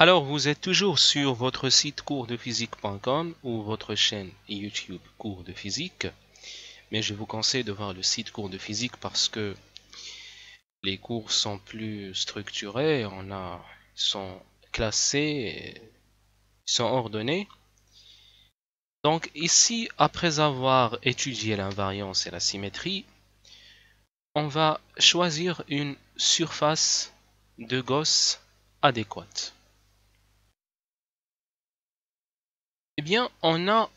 Alors, vous êtes toujours sur votre site coursdephysique.com ou votre chaîne YouTube Cours de physique, mais je vous conseille de voir le site Cours de physique parce que les cours sont plus structurés, sont classés, sont ordonnés. Donc ici, après avoir étudié l'invariance et la symétrie, on va choisir une surface de Gauss adéquate. Eh bien, on a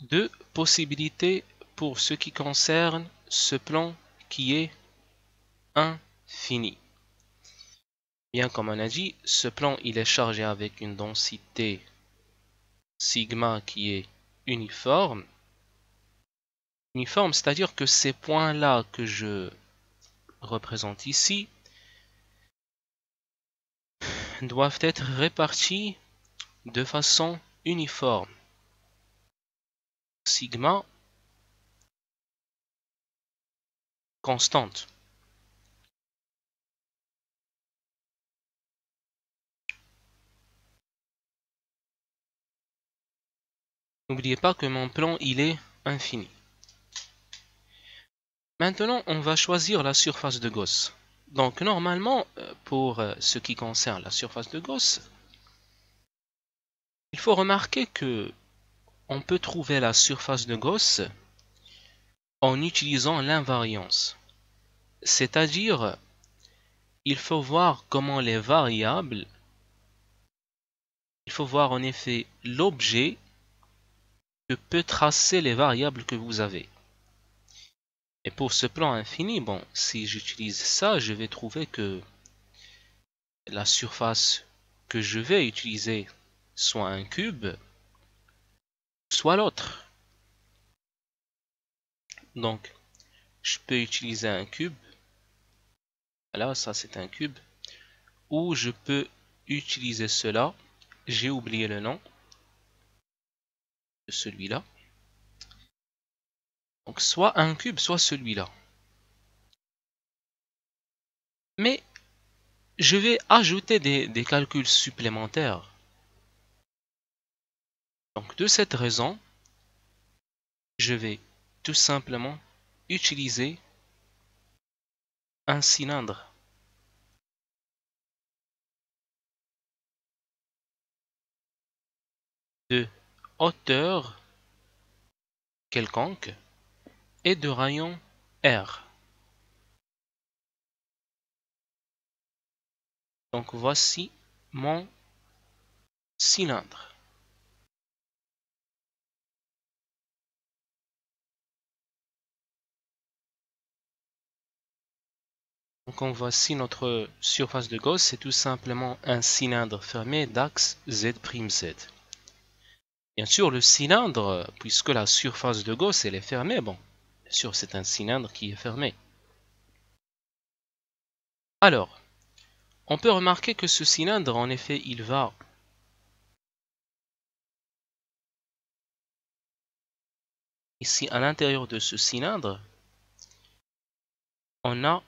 deux possibilités pour ce qui concerne ce plan qui est infini. Bien comme on a dit, ce plan il est chargé avec une densité sigma qui est uniforme. Uniforme, c'est-à-dire que ces points-là que je représente ici doivent être répartis de façon uniforme. Sigma constante. N'oubliez pas que mon plan il est infini. Maintenant, on va choisir la surface de Gauss. Donc normalement, pour ce qui concerne la surface de Gauss, il faut remarquer que on peut trouver la surface de Gauss en utilisant l'invariance. C'est-à-dire, il faut voir comment les variables, il faut voir en effet l'objet que peut tracer les variables que vous avez. Et pour ce plan infini, bon, si j'utilise ça, je vais trouver que la surface que je vais utiliser soit un cube, soit l'autre. Donc, je peux utiliser un cube. Là, ça c'est un cube. Ou je peux utiliser cela. J'ai oublié le nom de celui-là. Donc, soit un cube, soit celui-là. Mais je vais ajouter des calculs supplémentaires. Donc, de cette raison, je vais tout simplement utiliser un cylindre. De hauteur quelconque et de rayon R. Donc voici mon cylindre. Donc voici notre surface de Gauss, c'est tout simplement un cylindre fermé d'axe Z'(Z). Bien sûr, le cylindre, puisque la surface de Gauss elle est fermée, bon, bien sûr c'est un cylindre qui est fermé. Alors, on peut remarquer que ce cylindre, en effet, il va ici à l'intérieur de ce cylindre, on a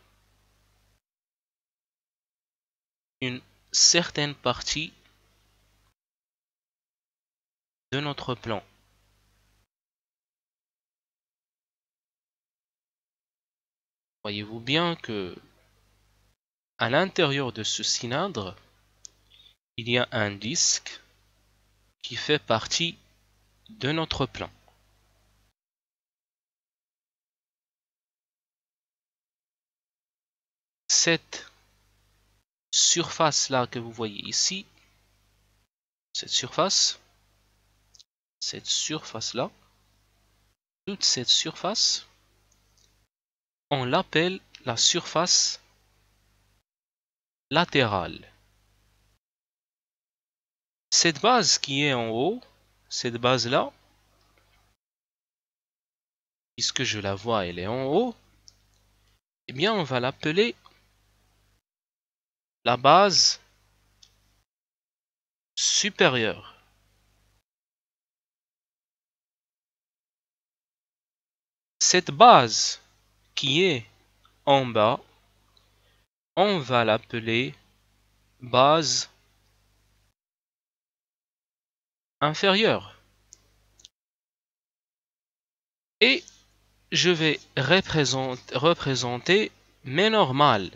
une certaine partie de notre plan. Voyez-vous bien que à l'intérieur de ce cylindre, il y a un disque qui fait partie de notre plan. Cette surface-là que vous voyez ici, cette surface-là, toute cette surface, on l'appelle la surface latérale. Cette base qui est en haut, cette base-là, puisque je la vois, elle est en haut, eh bien on va l'appeler la base supérieure. Cette base qui est en bas, on va l'appeler base inférieur. Et je vais représenter mes normales,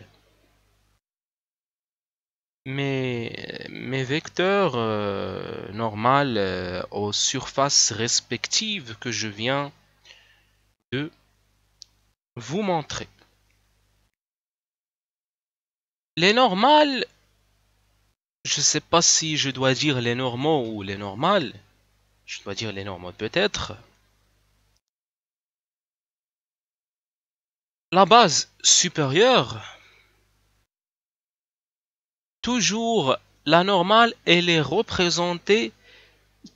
mes vecteurs normales aux surfaces respectives que je viens de vous montrer. Les normales, je ne sais pas si je dois dire les normaux ou les normales. Je dois dire les normaux peut-être. La base supérieure, toujours la normale, elle est représentée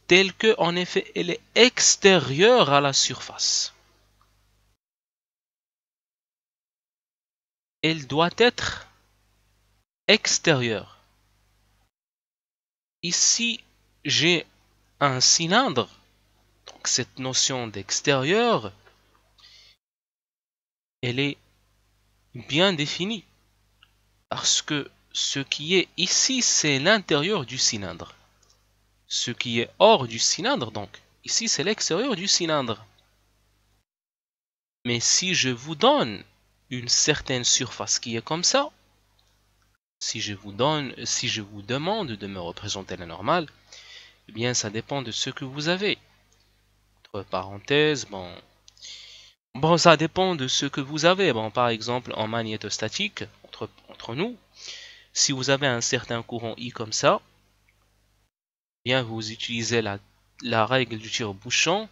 telle que, en effet, elle est extérieure à la surface. Elle doit être extérieure. Ici, j'ai un cylindre. Donc, cette notion d'extérieur, elle est bien définie. Parce que ce qui est ici, c'est l'intérieur du cylindre. Ce qui est hors du cylindre, donc, ici, c'est l'extérieur du cylindre. Mais si je vous donne une certaine surface qui est comme ça, si je vous demande de me représenter la normale, eh bien, ça dépend de ce que vous avez. Entre parenthèses, bon, ça dépend de ce que vous avez. Bon, par exemple, en magnétostatique, entre nous, si vous avez un certain courant I comme ça, eh bien, vous utilisez la règle du tire-bouchon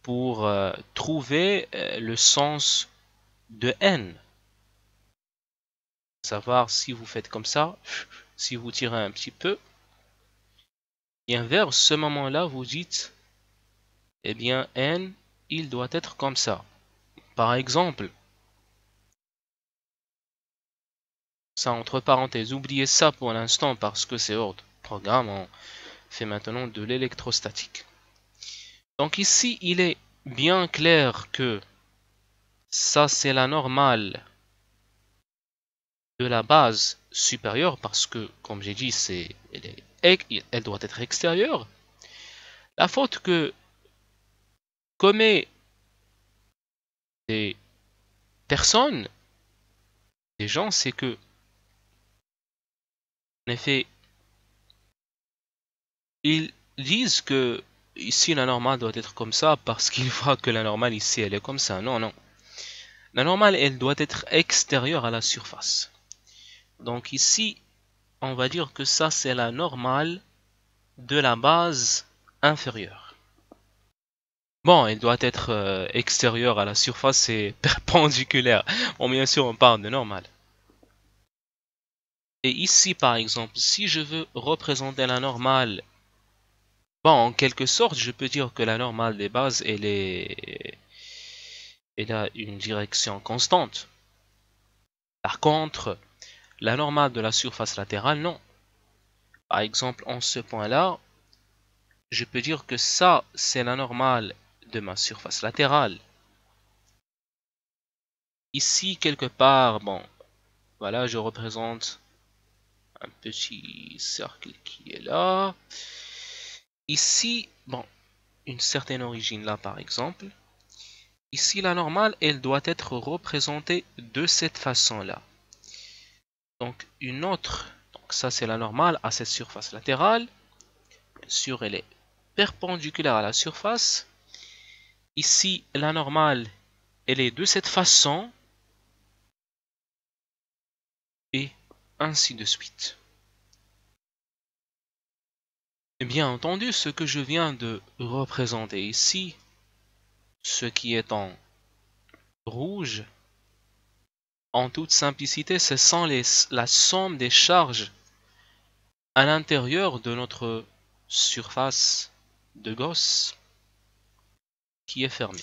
pour trouver le sens de N. Savoir si vous faites comme ça, si vous tirez un petit peu, et vers ce moment-là, vous dites, eh bien, N, il doit être comme ça. Par exemple, ça entre parenthèses, oubliez ça pour l'instant parce que c'est hors de programme, on fait maintenant de l'électrostatique. Donc ici, il est bien clair que ça, c'est la normale de la base supérieure parce que, comme j'ai dit, elle doit être extérieure. La faute que commet des personnes, des gens, c'est que, en effet, ils disent que ici la normale doit être comme ça parce qu'ils voient que la normale ici elle est comme ça. Non, non. La normale elle doit être extérieure à la surface. Donc ici, on va dire que ça c'est la normale de la base inférieure. Bon, elle doit être extérieure à la surface et perpendiculaire. Bon, bien sûr, on parle de normale. Et ici, par exemple, si je veux représenter la normale, bon, en quelque sorte, je peux dire que la normale des bases, elle a une direction constante. Par contre, la normale de la surface latérale, non. Par exemple, en ce point-là, je peux dire que ça, c'est la normale de ma surface latérale. Ici, quelque part, bon, voilà, je représente un petit cercle qui est là. Ici, bon, une certaine origine là, par exemple. Ici, la normale, elle doit être représentée de cette façon-là. Donc, une autre, donc ça c'est la normale à cette surface latérale. Bien sûr, elle est perpendiculaire à la surface. Ici, la normale, elle est de cette façon. Et ainsi de suite. Et bien entendu, ce que je viens de représenter ici, ce qui est en rouge, en toute simplicité, ce sont la somme des charges à l'intérieur de notre surface de Gauss qui est fermée.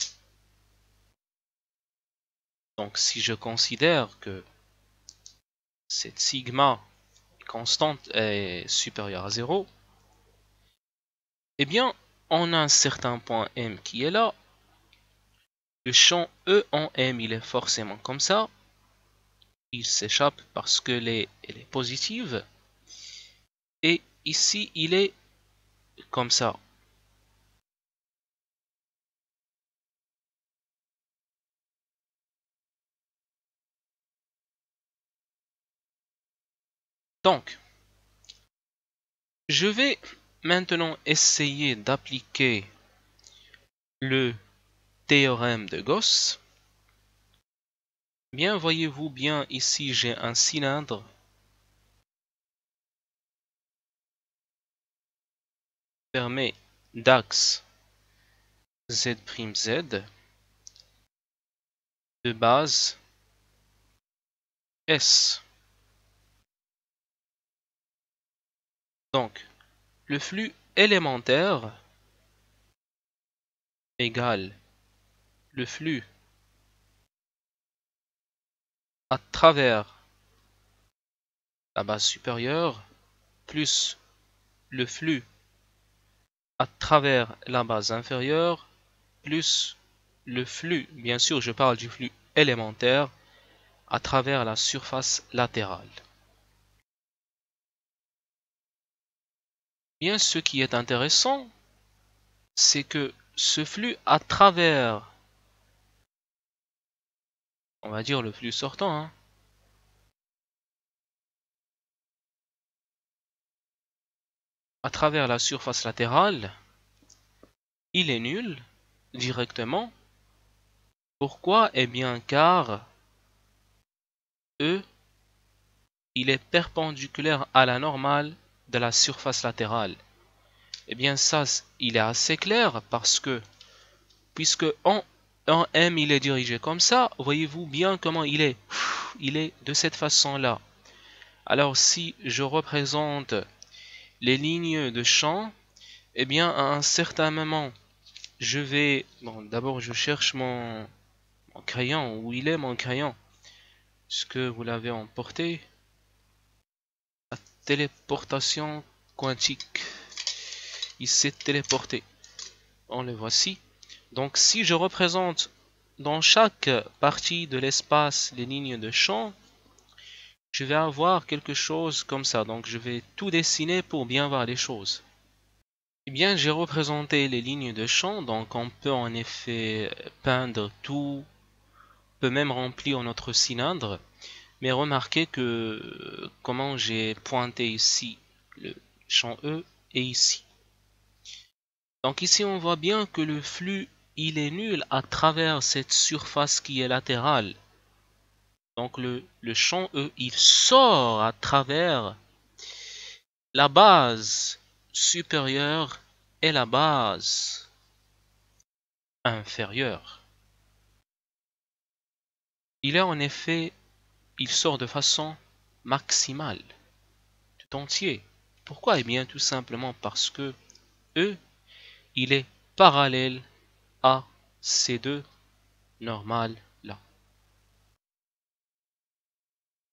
Donc si je considère que cette sigma constante est supérieure à 0, eh bien on a un certain point M qui est là. Le champ E en M, il est forcément comme ça. Il s'échappe parce que elle est positive. Et ici, il est comme ça. Donc, je vais maintenant essayer d'appliquer le théorème de Gauss. Bien, voyez-vous bien ici, j'ai un cylindre fermé d'axe Z', de base S. Donc, le flux élémentaire égale le flux à travers la base supérieure plus le flux à travers la base inférieure plus le flux, bien sûr je parle du flux élémentaire, à travers la surface latérale. Bien, ce qui est intéressant, c'est que ce flux à travers, on va dire le flux sortant, hein, à travers la surface latérale, il est nul directement. Pourquoi? Eh bien car E, il est perpendiculaire à la normale de la surface latérale. Eh bien ça, il est assez clair parce que, puisque en M il est dirigé comme ça, voyez-vous bien comment il est. Il est de cette façon-là. Alors si je représente les lignes de champ, eh bien à un certain moment, je vais... Bon, d'abord je cherche mon crayon. Où il est mon crayon? Est-ce que vous l'avez emporté? La téléportation quantique. Il s'est téléporté. On le voici. Donc si je représente dans chaque partie de l'espace les lignes de champ, je vais avoir quelque chose comme ça. Donc je vais tout dessiner pour bien voir les choses. Eh bien, j'ai représenté les lignes de champ, donc on peut en effet peindre tout, on peut même remplir notre cylindre, mais remarquez que comment j'ai pointé ici le champ E et ici. Donc ici on voit bien que le flux il est nul à travers cette surface qui est latérale. Donc le champ E il sort à travers la base supérieure et la base inférieure. Il est en effet, il sort de façon maximale, tout entier. Pourquoi? Eh bien tout simplement parce que E, il est parallèle à ces deux normales là.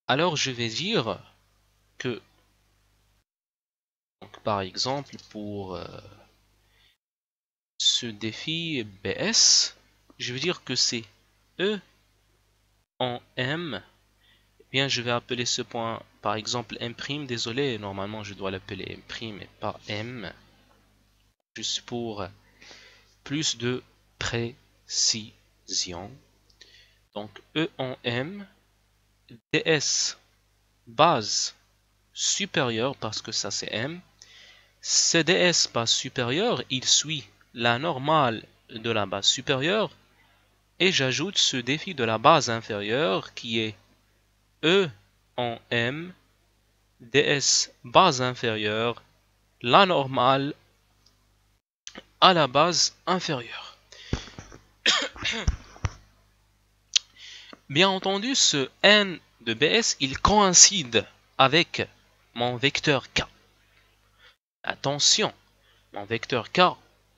Alors je vais dire que, donc, par exemple pour ce défi BS, je vais dire que c'est E en M. Eh bien je vais appeler ce point par exemple M', désolé, normalement je dois l'appeler M' et pas M, juste pour plus de précision. Donc E en M, ds base supérieure, parce que ça c'est M, CDS base supérieure, il suit la normale de la base supérieure, et j'ajoute ce défi de la base inférieure qui est E en M, ds base inférieure, la normale à la base inférieure. Bien entendu, ce n de bs, il coïncide avec mon vecteur k. Attention, mon vecteur k,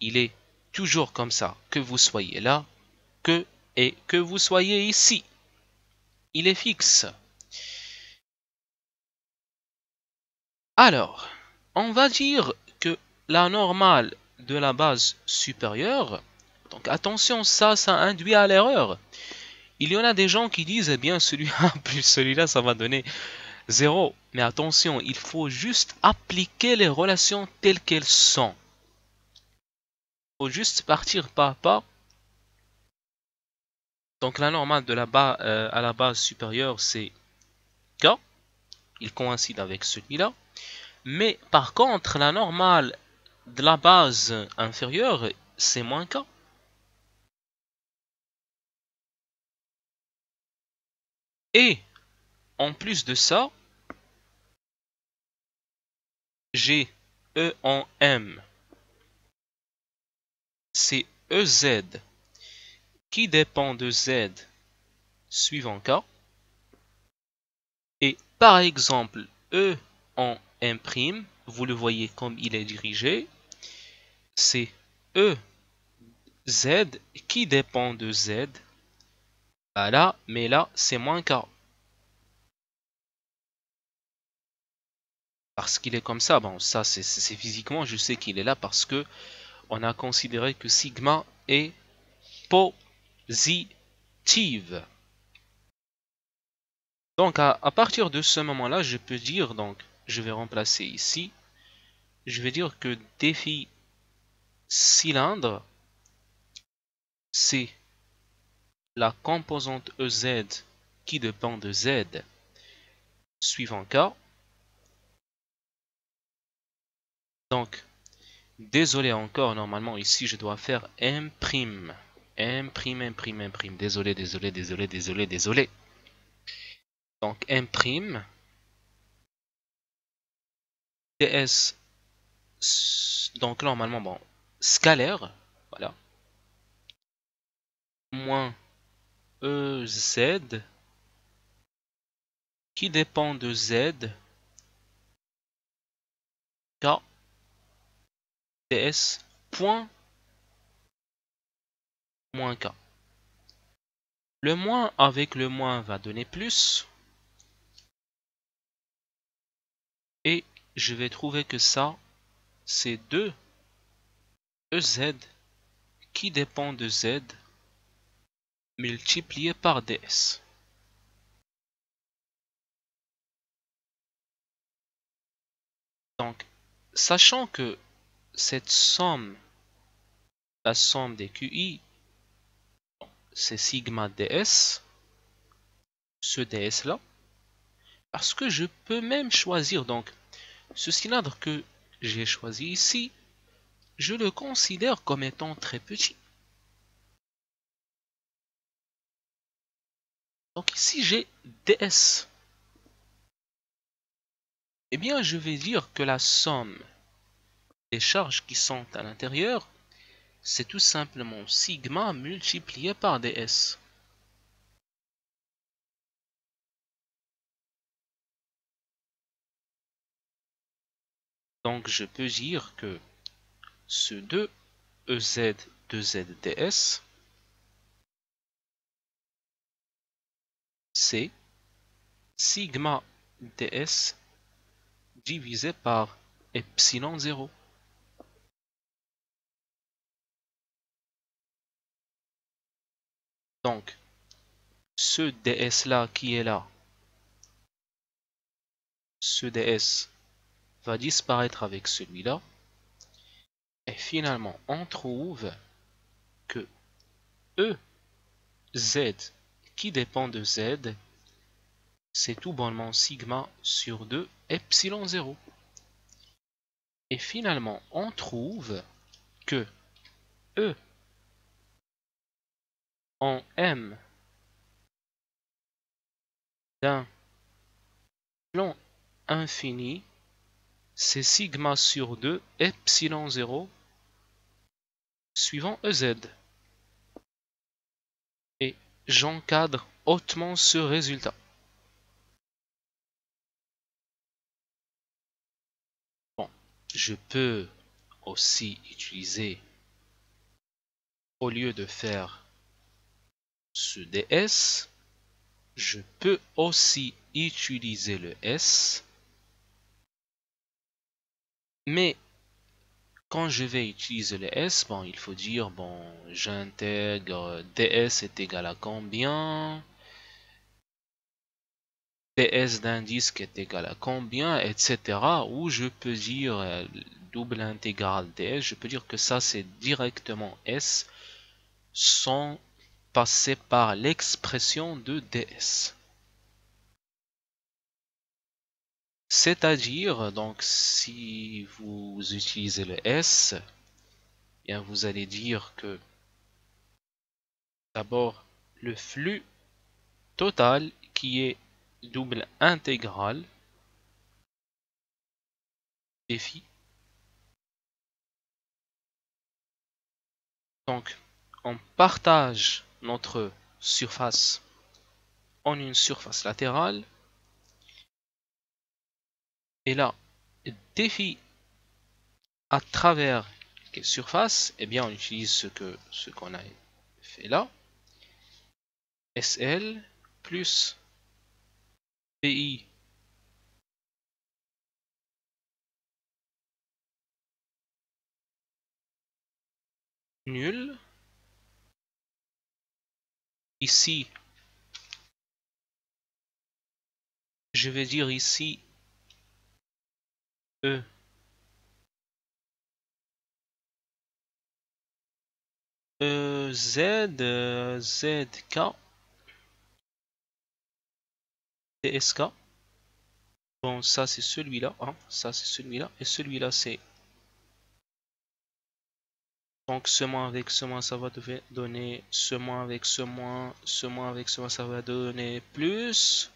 il est toujours comme ça, que vous soyez là, et que vous soyez ici. Il est fixe. Alors, on va dire que la normale de la base supérieure, donc attention, ça induit à l'erreur. Il y en a des gens qui disent, eh bien, celui-là plus celui-là, ça va donner 0. Mais attention, il faut juste appliquer les relations telles qu'elles sont. faut juste partir pas à pas. Donc la normale de la base à la base supérieure, c'est K. Il coïncide avec celui-là. Mais par contre, la normale de la base inférieure, c'est moins K. Et en plus de ça, j'ai E en M. C'est EZ qui dépend de Z suivant K. Et par exemple, E en M', vous le voyez comme il est dirigé, c'est EZ qui dépend de Z. Voilà, mais là, c'est moins K. Parce qu'il est comme ça, bon, ça c'est physiquement, je sais qu'il est là parce que on a considéré que sigma est positive. Donc à partir de ce moment-là, je peux dire, donc je vais remplacer ici, je vais dire que défi cylindre, c'est la composante EZ qui dépend de Z suivant K. Donc, désolé encore, normalement ici je dois faire M'. M'. Désolé, désolé, désolé, désolé, désolé. Donc M', ds, donc normalement, bon, scalaire, voilà, moins EZ qui dépend de Z, K, ds, point, moins K. Le moins avec le moins va donner plus. Et je vais trouver que ça, c'est 2 EZ qui dépend de Z multiplié par ds. Donc, sachant que cette somme, la somme des QI, c'est sigma ds, ce ds là, parce que je peux même choisir, donc, ce cylindre que j'ai choisi ici, je le considère comme étant très petit. Donc ici j'ai ds. Eh bien, je vais dire que la somme des charges qui sont à l'intérieur, c'est tout simplement sigma multiplié par ds. Donc je peux dire que ce 2EZ 2ZDS, c'est sigma ds divisé par epsilon 0. Donc, ce ds là qui est là, ce ds va disparaître avec celui-là. Et finalement, on trouve que EZ qui dépend de Z, c'est tout bonnement sigma sur 2 epsilon 0. Et finalement, on trouve que E en M d'un plan infini, c'est sigma sur 2 epsilon 0 suivant EZ. Et j'encadre hautement ce résultat. Bon, je peux aussi utiliser, au lieu de faire ce ds, je peux aussi utiliser le s, mais quand je vais utiliser le s, bon, il faut dire, bon, j'intègre ds est égal à combien, ds d'un disque est égal à combien, etc. Ou je peux dire double intégrale ds, je peux dire que ça c'est directement S sans passer par l'expression de ds. C'est-à-dire, donc, si vous utilisez le S, bien vous allez dire que d'abord le flux total qui est double intégrale défi. Donc, on partage notre surface en une surface latérale. Et là, défi à travers quelle surface, eh bien on utilise ce qu'on a fait là. SL plus PI nul. Ici, je vais dire ici E ZK TSK. Bon, ça c'est celui-là, hein. Ça c'est celui-là, et celui-là c'est. Donc ce moins avec ce moins, ça va donner ce moins avec ce moins avec ce moins, ça va donner plus.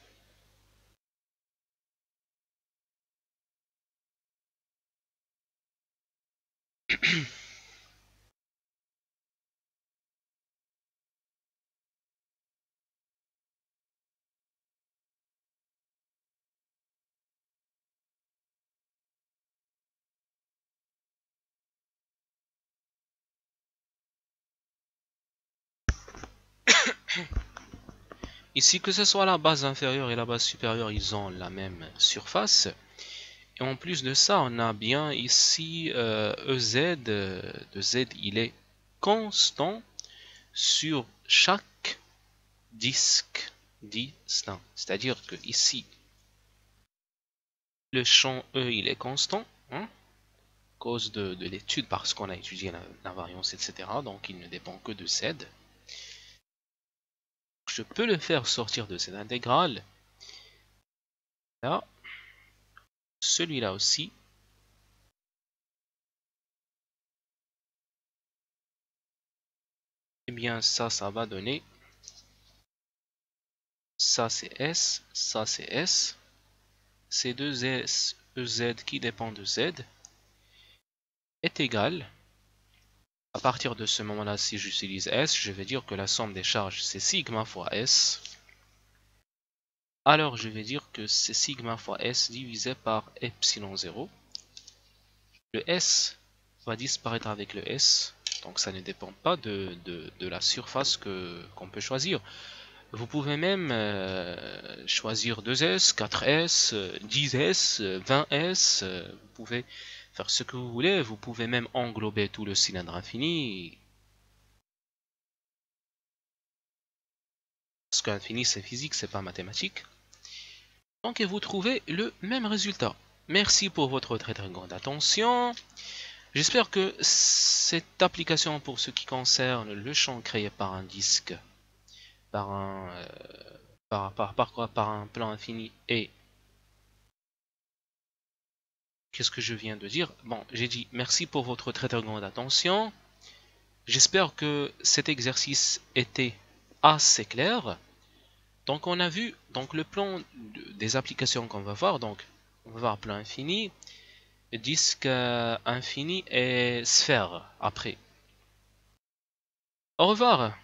Ici, que ce soit la base inférieure et la base supérieure, ils ont la même surface. Et en plus de ça, on a bien ici EZ de Z, il est constant sur chaque disque distinct. C'est-à-dire que ici, le champ E, il est constant, hein, à cause de l'étude, parce qu'on a étudié l'invariance, etc. Donc, il ne dépend que de Z. Je peux le faire sortir de cette intégrale. Là, celui-là aussi. Eh bien, ça va donner. Ça c'est S, ça c'est S. Ces deux S, EZ qui dépendent de Z est égal. À partir de ce moment-là, si j'utilise S, je vais dire que la somme des charges c'est sigma fois S. Alors je vais dire que c'est sigma fois S divisé par epsilon 0. Le S va disparaître avec le S. Donc ça ne dépend pas de la surface qu'on peut choisir. Vous pouvez même choisir 2S, 4S, 10S, 20S. Vous pouvez faire ce que vous voulez. Vous pouvez même englober tout le cylindre infini. Parce qu'infini c'est physique, c'est pas mathématique. Donc et vous trouvez le même résultat. Merci pour votre très grande attention. J'espère que cette application pour ce qui concerne le champ créé par un disque, par un par un plan infini et qu'est-ce que je viens de dire? Bon, j'ai dit merci pour votre très grande attention. J'espère que cet exercice était assez clair. Donc on a vu donc le plan des applications qu'on va voir. Donc on va voir plan infini, disque infini et sphère après. Au revoir.